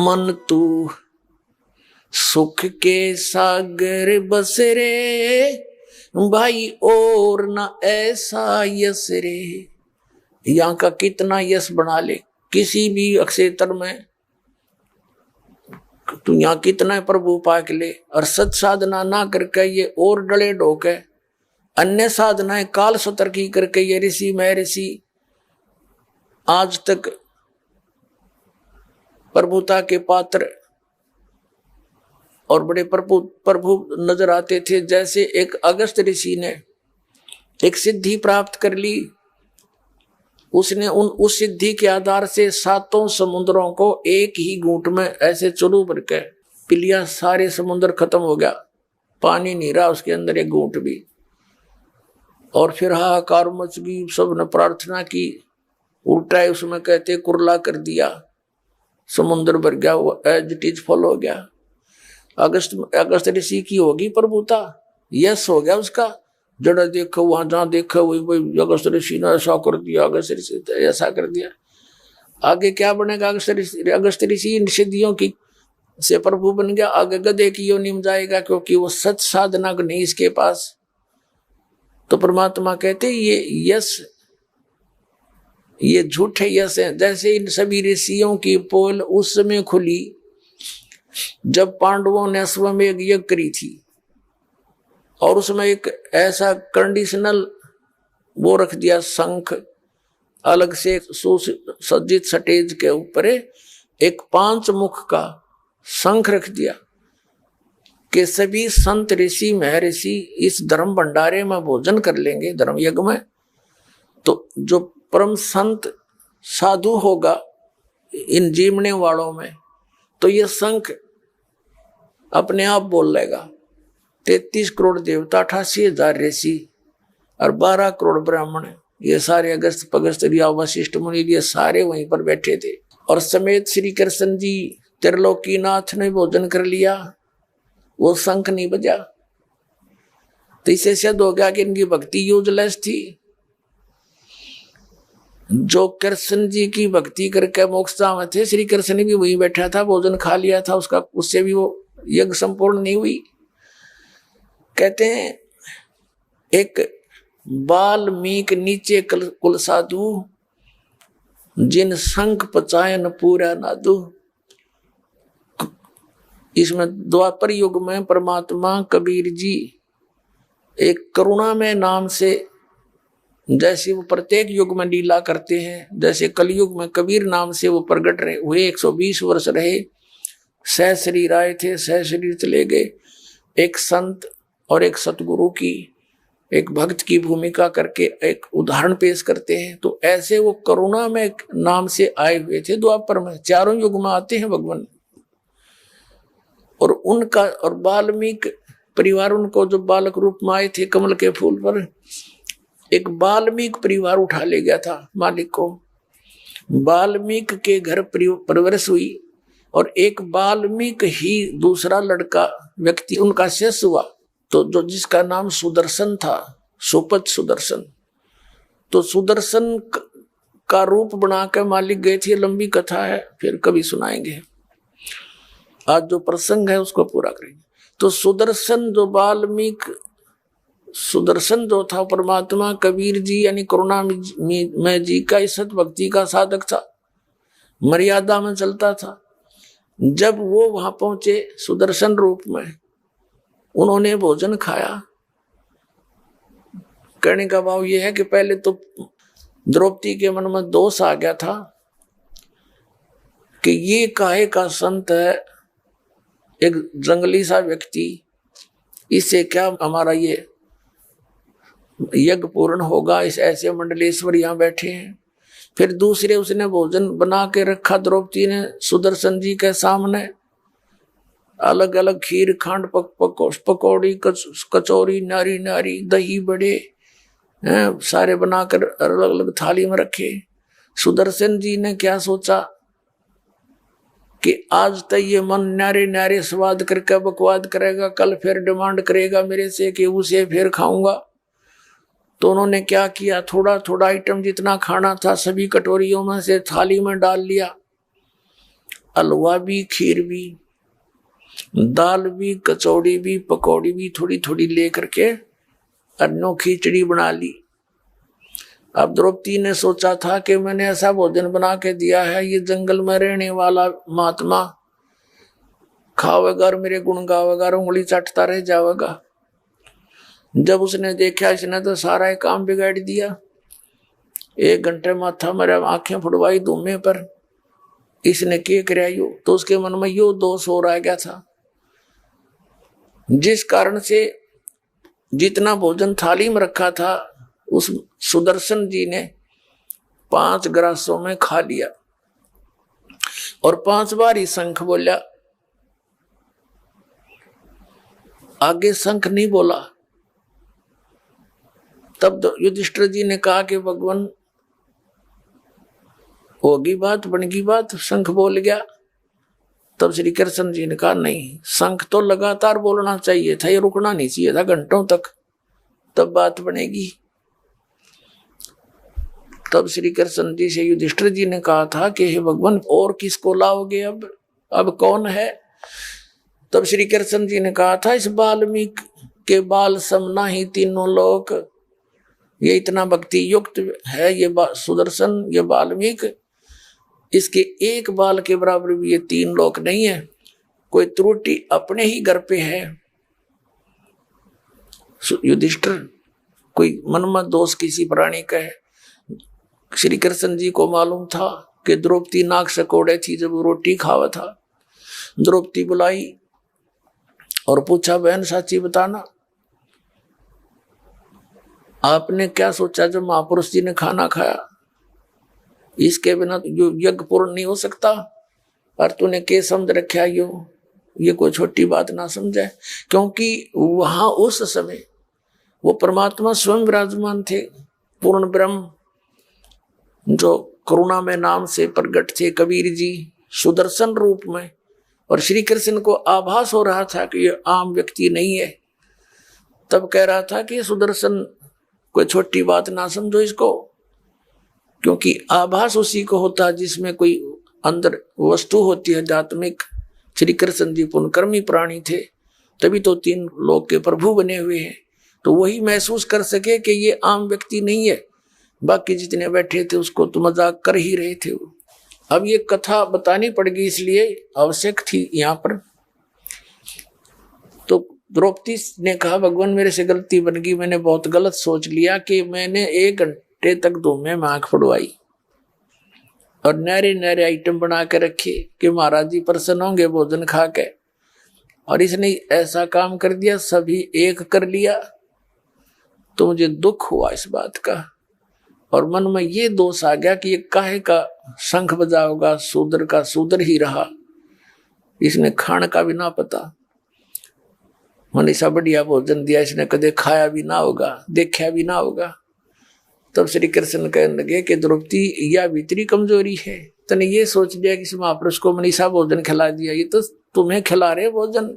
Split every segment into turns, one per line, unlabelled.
मन तू सुख के सागर बस रे, भाई और ना ऐसा यस रे। यहाँ का कितना यश बना ले किसी भी क्षेत्र में, तू यहाँ कितना प्रभु पाक ले, और सत साधना ना करके ये और डले ढोके अन्य साधनाएं काल सतर्की करके ये ऋषि महर्षि आज तक प्रभुता के पात्र और बड़े प्रभु नजर आते थे। जैसे एक अगस्त ऋषि ने एक सिद्धि प्राप्त कर ली, उसने उस सिद्धि के आधार से 7 समुद्रों को एक ही घूंट में ऐसे चुरू भर के पी लिया। सारे समुद्र खत्म हो गया, पानी नहीं रहा उसके अंदर एक घूंट भी। और फिर हाहाकार मच गई, सबने प्रार्थना की, उल्टा है उसमें कहते कुरला कर दिया, समुद्र भर गया, वो एज इट इज फॉल हो गया। अगस्त ऋषि की होगी प्रभुता, यस हो गया उसका। जड़ा देखो वहां जहां देखो वही अगस्त ऋषि ने ऐसा कर दिया, अगस्त ऋषि ऐसा कर दिया। आगे क्या बनेगा? अगस्त ऋषि इन सिद्धियों की से प्रभु बन गया, आगे गधे की योनि में जाएगा, क्योंकि वो सच साधना को नहीं इसके पास। तो परमात्मा कहते ये यस, ये झूठे यस है। जैसे इन सभी ऋषियों की पोल उस समय खुली जब पांडवों ने अश्वमेध यज्ञ करी थी, और उसमें एक ऐसा कंडीशनल वो रख दिया, शंख अलग से सुसज्जित स्टेज के ऊपर एक 5 मुख का शंख रख दिया कि सभी संत ऋषि महर्षि इस धर्म भंडारे में भोजन कर लेंगे, धर्म यज्ञ में। तो जो परम संत साधु होगा इन जीवने वालों में, तो ये शंख अपने आप बोल लेगा। 33 करोड़ देवता, 88,000 ऋषि और 12 करोड़ ब्राह्मण, ये सारे अगस्त पगस्त रिया वशिष्ठ मुनि ये सारे वहीं पर बैठे थे। और समेत श्री कृष्ण जी त्रिलोकीनाथ ने भोजन कर लिया, वो शंख नहीं बजा। तो इसे सिद्ध हो गया कि इनकी भक्ति यूजलेस थी। जो कृष्ण जी की भक्ति करके मोक्षता में थे, श्री कृष्ण भी वहीं बैठा था, भोजन खा लिया था उसका, उससे भी वो यज्ञ संपूर्ण नहीं हुई। कहते हैं एक वाल्मीक नीचे कुल साधु, जिन शंख पचायन पूरा नादु। इसमें द्वापर युग में परमात्मा कबीर जी एक करुणा में नाम से, जैसे वो प्रत्येक युग में लीला करते हैं, जैसे कलयुग में कबीर नाम से वो प्रकट रहे हुए, 120 वर्ष रहे, सह शरीर आए थे, सह शरीर चले गए। एक संत और एक सतगुरु की, एक भक्त की भूमिका करके एक उदाहरण पेश करते हैं। तो ऐसे वो करुणा में नाम से आए हुए थे द्वापर में, चारों युग में आते हैं भगवान। और उनका और वाल्मीकि परिवार, उनको जो बालक रूप में आए थे कमल के फूल पर, एक वाल्मीकि परिवार उठा ले गया था मालिक को। वाल्मीकि के घर परवरिश हुई, और एक वाल्मीकि ही दूसरा लड़का व्यक्ति उनका शिष्य हुआ, तो जो जिसका नाम सुदर्शन था, सुपथ सुदर्शन। तो सुदर्शन का रूप बनाकर मालिक गए थे, लंबी कथा है, फिर कभी सुनाएंगे। आज जो प्रसंग है उसको पूरा करेंगे। तो सुदर्शन जो वाल्मीकि, सुदर्शन जो था परमात्मा कबीर जी यानी करुणा में जी का सत भक्ति का साधक था, मर्यादा में चलता था। जब वो वहां पहुंचे सुदर्शन रूप में, उन्होंने भोजन खाया। कहने का भाव यह है कि पहले तो द्रौपदी के मन में दोष आ गया था कि ये काहे का संत है, एक जंगली सा व्यक्ति, इससे क्या हमारा ये यज्ञ पूर्ण होगा, इस ऐसे मंडलेश्वर यहाँ बैठे हैं। फिर दूसरे उसने भोजन बना के रखा द्रौपदी ने सुदर्शन जी के सामने, अलग अलग खीर खांड पकौड़ी कचौरी नारी नारी दही बड़े सारे बनाकर अलग अलग थाली में रखे। सुदर्शन जी ने क्या सोचा कि आज तक ये मन नारे नारे स्वाद करके बकवाद करेगा, कल फिर डिमांड करेगा मेरे से कि उसे फिर खाऊंगा। तो उन्होंने क्या किया, थोड़ा थोड़ा आइटम जितना खाना था सभी कटोरियों में से थाली में डाल लिया, हलवा भी, खीर भी, दाल भी, कचौड़ी भी, पकौड़ी भी थोड़ी थोड़ी लेकर के अन्नों खिचड़ी बना ली। अब द्रौपदी ने सोचा था कि मैंने ऐसा भोजन बना के दिया है, ये जंगल में रहने वाला महात्मा खावेगा और मेरे गुण गावेगा और उंगली चाटता रह जाएगा। जब उसने देखा इसने तो सारा काम बिगाड़ दिया, 1 घंटे माथा मेरा आंखें फुटवाई धूमे पर, इसने क्या कराया यो, तो उसके मन में यो दोष हो रह गया था, जिस कारण से जितना भोजन थाली में रखा था उस सुदर्शन जी ने 5 ग्रासों में खा लिया और 5 बार ही शंख बोला, आगे शंख नहीं बोला। तब युधिष्ठिर जी ने कहा कि भगवान होगी बात, बनेगी बात, शंख बोल गया। तब श्री कृष्ण जी ने कहा नहीं, शंख तो लगातार बोलना चाहिए था, ये रुकना नहीं चाहिए था घंटों तक, तब बात बनेगी। तब श्री कृष्ण जी से युधिष्ठिर जी ने कहा था कि हे भगवान और किसको लाओगे, अब कौन है। तब श्री कृष्ण जी ने कहा था इस वाल्मीकि के बाल समना ही तीनों लोक, ये इतना भक्ति युक्त है ये सुदर्शन, ये वाल्मीकि, इसके एक बाल के बराबर भी ये 3 लोक नहीं है। कोई त्रुटि अपने ही घर पे है युधिष्ठिर, कोई मन में दोष किसी प्राणी का है। श्री कृष्ण जी को मालूम था कि द्रौपदी नाक सकोड़े थी जब वो रोटी खावा था। द्रौपदी बुलाई और पूछा, बहन साची बताना, आपने क्या सोचा जब महापुरुष जी ने खाना खाया, इसके बिना जो यज्ञ पूर्ण नहीं हो सकता, और तूने क्या समझ रखा ये कोई छोटी बात ना समझे, क्योंकि वहां उस समय वो परमात्मा स्वयं विराजमान थे, पूर्ण ब्रह्म जो करुणा में नाम से प्रकट थे, कबीर जी सुदर्शन रूप में, और श्री कृष्ण को आभास हो रहा था कि ये आम व्यक्ति नहीं है। तब कह रहा था कि सुदर्शन कोई छोटी बात ना समझो इसको, क्योंकि आभास उसी को होता है जिसमें कोई अंदर वस्तु होती है आध्यात्मिक। श्री कृष्ण जी पुण्यकर्मी प्राणी थे, तभी तो 3 लोक के प्रभु बने हुए हैं, तो वही महसूस कर सके कि ये आम व्यक्ति नहीं है। बाकी जितने बैठे थे उसको तो मजाक कर ही रहे थे। अब ये कथा बतानी पड़ेगी इसलिए आवश्यक थी यहाँ पर। तो द्रौपदी ने कहा, भगवान मेरे से गलती बन गई, मैंने बहुत गलत सोच लिया कि मैंने 1 घंटे तक धूमे में आंख फुड़वाई और नरे नरे आइटम बना के रखे कि महाराज जी प्रसन्न होंगे भोजन खा के, और इसने ऐसा काम कर दिया, सभी एक कर लिया। तो मुझे दुख हुआ इस बात का, और मन में ये दोष आ गया कि ये काहे का शंख बजाओगा, शूद्र का शूद्र ही रहा, इसने खान का भी ना पता, मैंने ऐसा बढ़िया भोजन दिया, इसने कदे खाया भी ना होगा, देखा भी ना होगा। तब श्री कृष्ण कहने लगे कि द्रौपदी यह भीतरी कमजोरी है, तने ये सोच लिया कि इस महापुरुष को मनीषा भोजन खिला दिया, ये तो तुम्हें खिला रहे भोजन,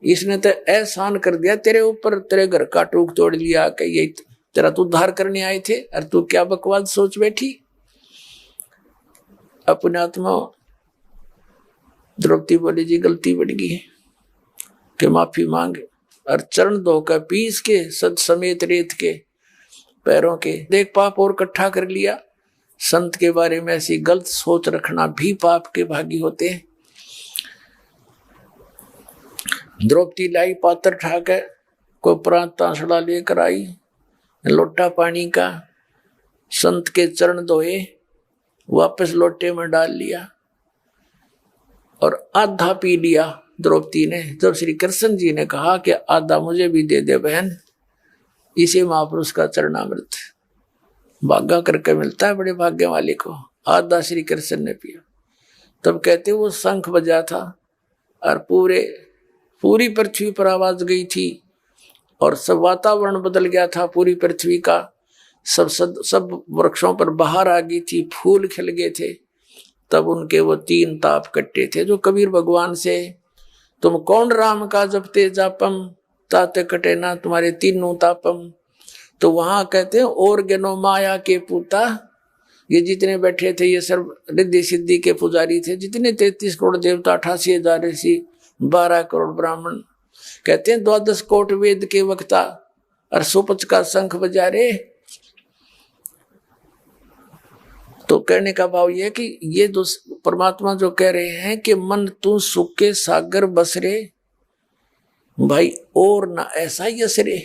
इसने तो एहसान कर दिया तेरे ऊपर, तेरे घर का टूक तोड़ लिया कि ये तेरा तू उद्धार करने आए थे और तू क्या बकवास सोच बैठी। अपने आत्मा द्रौपदी बोली जी गलती बढ़ गई है कि माफी मांगे, और चरण धोकर पीस के सद समेत रेत के पैरों के देख पाप और इकट्ठा कर लिया। संत के बारे में ऐसी गलत सोच रखना भी पाप के भागी होते हैं। द्रौपदी लाई पात्र ठाकर, कोई प्रांत तांसड़ा लेकर आई, लोटा पानी का, संत के चरण धोए, वापस लोटे में डाल लिया और आधा पी लिया द्रौपदी ने। जब श्री कृष्ण जी ने कहा कि आधा मुझे भी दे दे बहन, इसे महापुरुष का चरणामृत भागा करके मिलता है बड़े भाग्य वाले को। आधा श्री कृष्ण ने पिया। तब कहते वो शंख बजा था और पूरी पृथ्वी पर आवाज गई थी और सब वातावरण बदल गया था पूरी पृथ्वी का। सब वृक्षों पर बहार आ गई थी, फूल खिल गए थे। तब उनके वो 3 ताप कट्टे थे जो कबीर भगवान से, तुम कौन राम का जपते जापम ताते कटे ना तुम्हारे 3 तापम। तो वहां कहते हैं और गनो माया के पूता ये जितने बैठे थे ये सब रिद्धि सिद्धि के पुजारी थे, जितने 33 करोड़ देवता, 88,000 ऋषि, 12 करोड़ ब्राह्मण। कहते हैं 12 कोट वेद के वक्ता और सुपच का शंख बजा रे। तो कहने का भाव यह कि ये परमात्मा जो कह रहे हैं कि मन तू सुख के सागर बस रे भाई, और ना ऐसा ही असरे।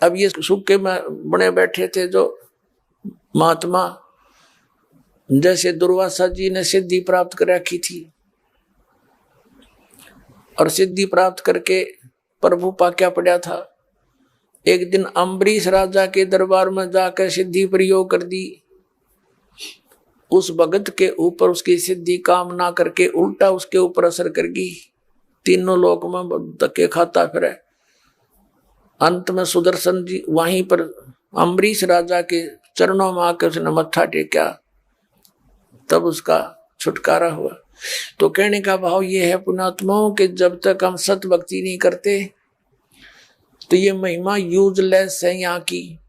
अब ये सुख के बने बैठे थे जो महात्मा, जैसे दुर्वासा जी ने सिद्धि प्राप्त कर रखी थी और सिद्धि प्राप्त करके प्रभु पा क्या पड़ा था। एक दिन अम्बरीश राजा के दरबार में जाकर सिद्धि प्रयोग कर दी। उस भगत के ऊपर उसकी सिद्धि काम ना करके उल्टा उसके ऊपर असर कर गई। तीनों लोक में धक्के खाता फिरे। अंत में सुदर्शन जी वहीं पर अम्बरीश राजा के चरणों में आकर उसने मत्था टेका, तब उसका छुटकारा हुआ। तो कहने का भाव ये है पुण्यात्माओं के जब तक हम सत भक्ति नहीं करते तो ये महिमा यूजलेस है यहाँ की।